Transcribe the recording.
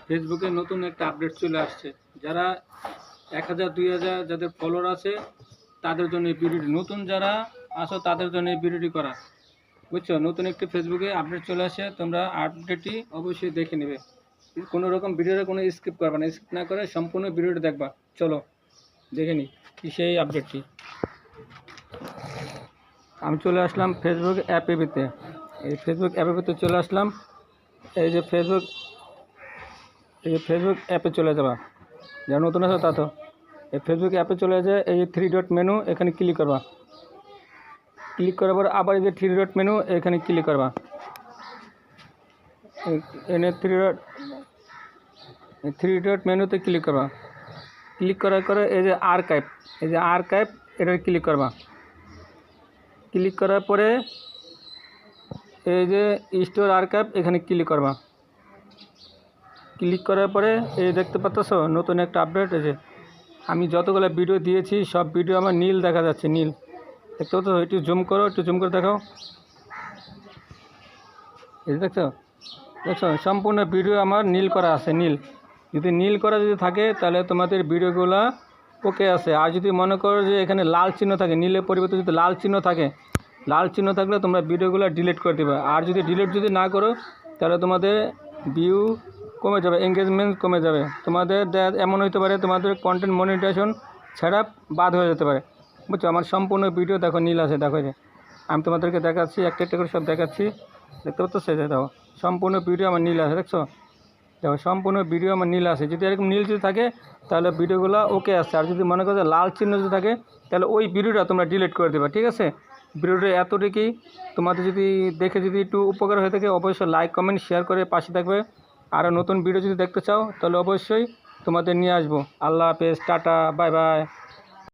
ফেসবুকে নতুন একটা আপডেট চলে আসছে। যারা 1000 2000 যাদের ফলোয়ার আছে তাদের জন্য এই ভিডিওটি, নতুন যারা আছো তাদের জন্য এই ভিডিওটি করা, বুঝছো? নতুন একটি ফেসবুকে আপডেট চলে আসে, তোমরা আপডেটটি অবশ্যই দেখে নেবে। কোনো রকম ভিডিওতে কোনো স্কিপ করবে না, স্কিপ না করে সম্পূর্ণ ভিডিওটি দেখবা। চলো দেখে নিই কি সেই আপডেটটি। আমি চলে আসলাম ফেসবুক অ্যাপেতে। এই ফেসবুক অ্যাপেতে চলে আসলাম। এই যে ফেসবুক অ্যাপে চলে যাবা, যারা নতুন আছে তা তো এই ফেসবুক অ্যাপে চলে যায়। এই যে 3 ডট মেনু, এখানে ক্লিক করবা। ক্লিক করার পর আবার এই যে 3 ডট মেনু, এখানে ক্লিক করবা। এনে 3 ডট মেনুতে ক্লিক করবা। ক্লিক করার পরে এই যে আর্কাইভ, এটা ক্লিক করবা। ক্লিক করার পরে এই যে স্টোর আর্কাইভ, এখানে ক্লিক করবা। ক্লিক করার পরে এই দেখতে পাচ্ছ নতুন একটা আপডেট। এই যে আমি যতগুলো ভিডিও দিয়েছি সব ভিডিও আমার নীল দেখা যাচ্ছে, নীল দেখতে পাচ্ছ। একটু জুম করো, একটু জুম করে দেখাও। এই দেখছো সম্পূর্ণ ভিডিও আমার নীল করা আছে, নীল। যদি নীল করা যদি থাকে তাহলে তোমাদের ভিডিওগুলো ওকে আছে। আর যদি মনে করো যে এখানে লাল চিহ্ন থাকে, নীলের পরিবর্তে যদি লাল চিহ্ন থাকে, লাল চিহ্ন থাকলে তোমরা ভিডিওগুলো ডিলিট করে দেবে। আর যদি ডিলিট যদি না করো তাহলে তোমাদের ভিউ কমে যাবে, এঙ্গেজমেন্ট কমে যাবে। তোমাদের এমন হতে পারে তোমাদের কন্টেন্ট মনিটাইজেশন ছাড়া বাদ হয়ে যেতে পারে, বুঝছো? আমার সম্পূর্ণ ভিডিও দেখো নীল আছে, দেখো যে আমি তোমাদেরকে দেখাচ্ছি, একটা একটা করে সব দেখাচ্ছি, দেখতে পাচ্ছ? সেটা দেখো সম্পূর্ণ ভিডিও আমার নীল আছে, দেখছো? দেখো সম্পূর্ণ ভিডিও আমার নীল আছে। যদি এরকম নীল যদি থাকে তাহলে ভিডিওগুলো ওকে আসছে। আর যদি মনে করো যে লাল চিহ্ন যদি থাকে তাহলে ওই ভিডিওটা তোমরা ডিলিট করে দেবে, ঠিক আছে? ভিডিওটা এতটুকুই। তোমাদের যদি দেখে যদি একটু উপকার হয়ে থাকে অবশ্যই লাইক কমেন্ট শেয়ার করে পাশে থাকবে। আরও নতুন ভিডিও যদি দেখতে চাও তাহলে অবশ্যই তোমাদের নিয়ে আসবো। আল্লাহ হাফেজ, টাটা, বাই বাই।